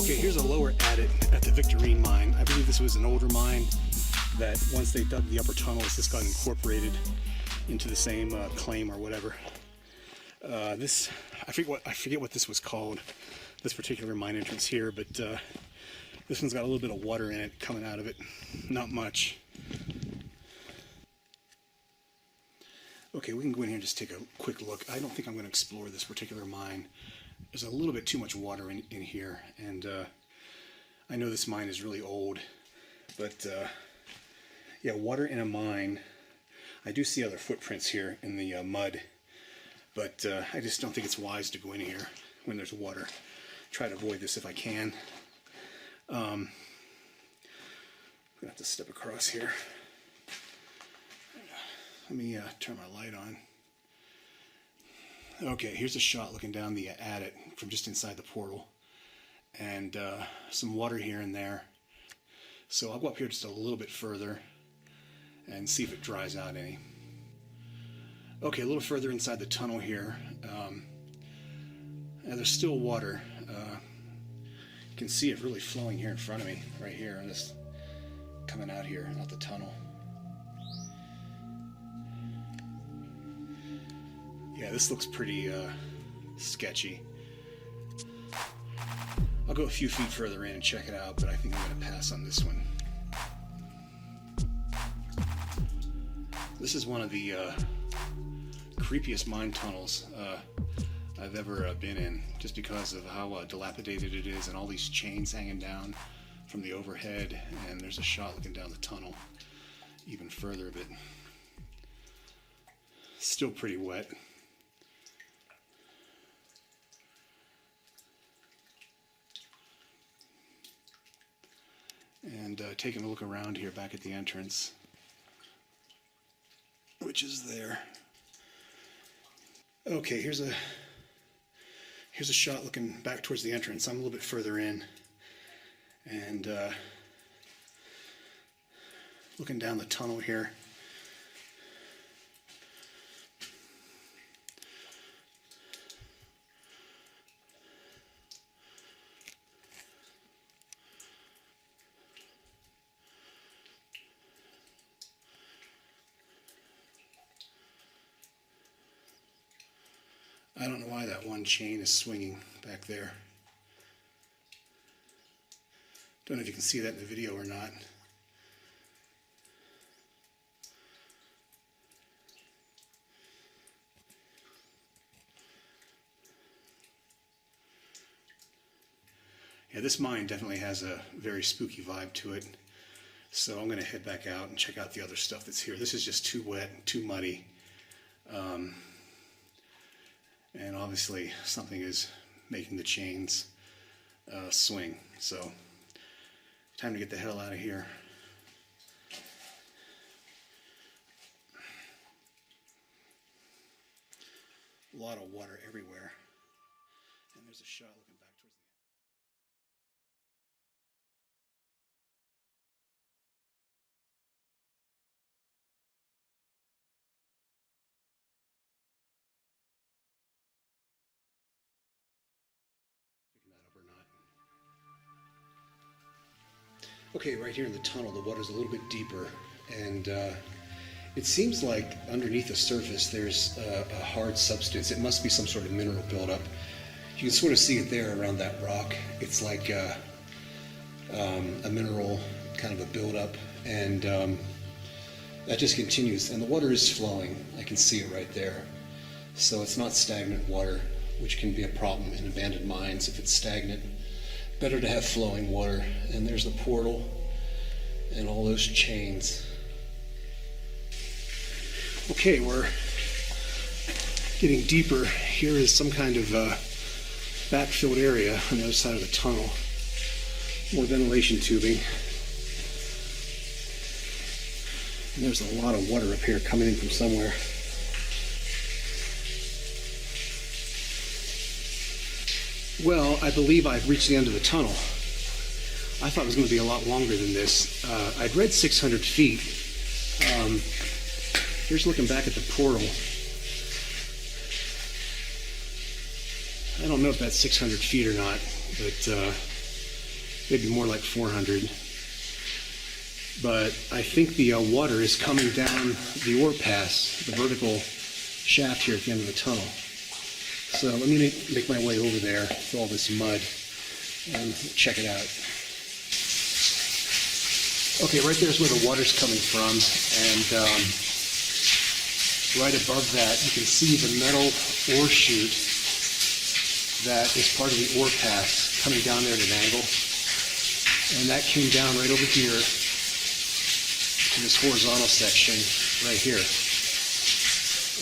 Okay, here's a lower adit at the Victorine mine. I believe this was an older mine that once they dug the upper tunnels, this got incorporated into the same claim or whatever. I forget what this was called, this particular mine entrance here, but this one's got a little bit of water in it coming out of it. Not much. Okay, we can go in here and just take a quick look. I don't think I'm going to explore this particular mine. There's a little bit too much water in here, and I know this mine is really old, but yeah, water in a mine. I do see other footprints here in the mud, but I just don't think it's wise to go in here when there's water. Try to avoid this if I can. I'm gonna have to step across here. Let me turn my light on. Okay, here's a shot looking down the adit from just inside the portal, and some water here and there. So I'll go up here just a little bit further and see if it dries out any. Okay, a little further inside the tunnel here, and there's still water. You can see it really flowing here in front of me, right here, and this coming out here, out the tunnel. Yeah, this looks pretty sketchy. I'll go a few feet further in and check it out, but I think I'm going to pass on this one. This is one of the creepiest mine tunnels I've ever been in, just because of how dilapidated it is and all these chains hanging down from the overhead, and there's a shot looking down the tunnel even further of it. Still pretty wet. And taking a look around here back at the entrance, which is there. Okay, here's a shot looking back towards the entrance. I'm a little bit further in, and looking down the tunnel here. I don't know why that one chain is swinging back there. Don't know if you can see that in the video or not. Yeah, this mine definitely has a very spooky vibe to it. So I'm going to head back out and check out the other stuff that's here. This is just too wet, too muddy. And obviously something is making the chains swing. So time to get the hell out of here. A lot of water everywhere. And there's a shot looking back towards the end. Okay, right here in the tunnel, the water's a little bit deeper, and it seems like underneath the surface there's a hard substance. It must be some sort of mineral buildup. You can sort of see it there around that rock. It's like a mineral, kind of a buildup, and that just continues. And the water is flowing. I can see it right there. So it's not stagnant water, which can be a problem in abandoned mines if it's stagnant. Better to have flowing water. And there's the portal and all those chains. Okay, we're getting deeper. Here is some kind of backfilled area on the other side of the tunnel. More ventilation tubing. And there's a lot of water up here coming in from somewhere. Well, I believe I've reached the end of the tunnel. I thought it was going to be a lot longer than this. I'd read 600 feet. Here's looking back at the portal. I don't know if that's 600 feet or not, but maybe more like 400. But I think the water is coming down the ore pass, the vertical shaft here at the end of the tunnel. So let me make my way over there with all this mud and check it out. Okay, right there's where the water's coming from, and right above that you can see the metal ore chute that is part of the ore pass coming down there at an angle. And that came down right over here to this horizontal section right here.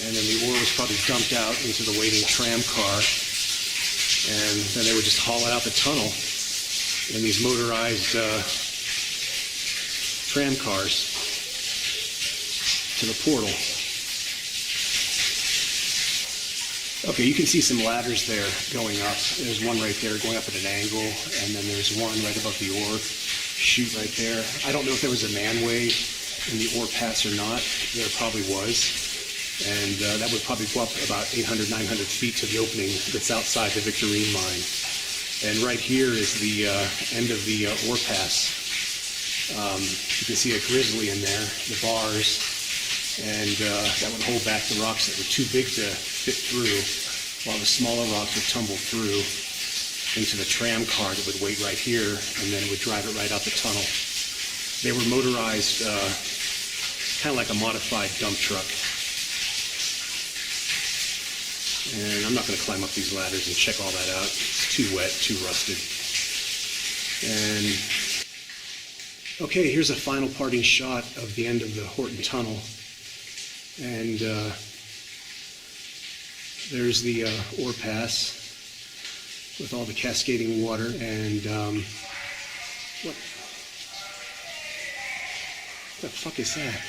And then the ore was probably dumped out into the waiting tram car, and then they would just haul it out the tunnel in these motorized tram cars to the portal. Okay, you can see some ladders there going up. There's one right there going up at an angle, and then there's one right above the ore chute right there. I don't know if there was a manway in the ore pass or not. There probably was. And that would probably go up about 800, 900 feet to the opening that's outside the Victorine mine. And right here is the end of the ore pass. You can see a grizzly in there, the bars, and that would hold back the rocks that were too big to fit through, while the smaller rocks would tumble through into the tram car that would wait right here, and then it would drive it right out the tunnel. They were motorized, kind of like a modified dump truck. And I'm not going to climb up these ladders and check all that out. It's too wet, too rusted. And okay, here's a final parting shot of the end of the Horton tunnel. And there's the ore pass with all the cascading water. And what the fuck is that?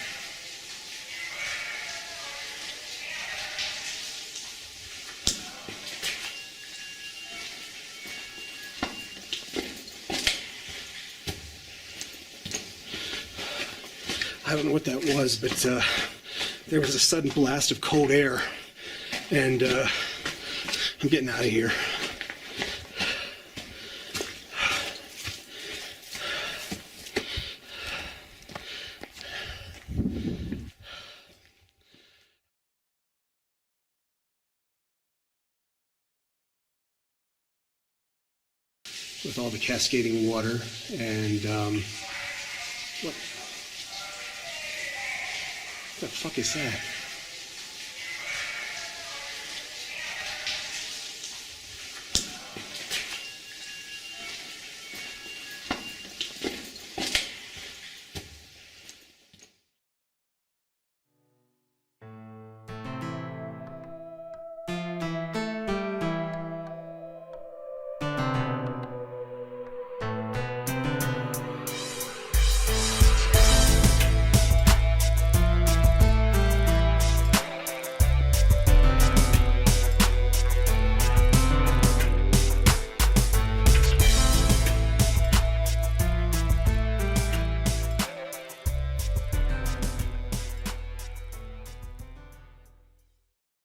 I don't know what that was, but there was a sudden blast of cold air, and I'm getting out of here. With all the cascading water, and what the fuck is that?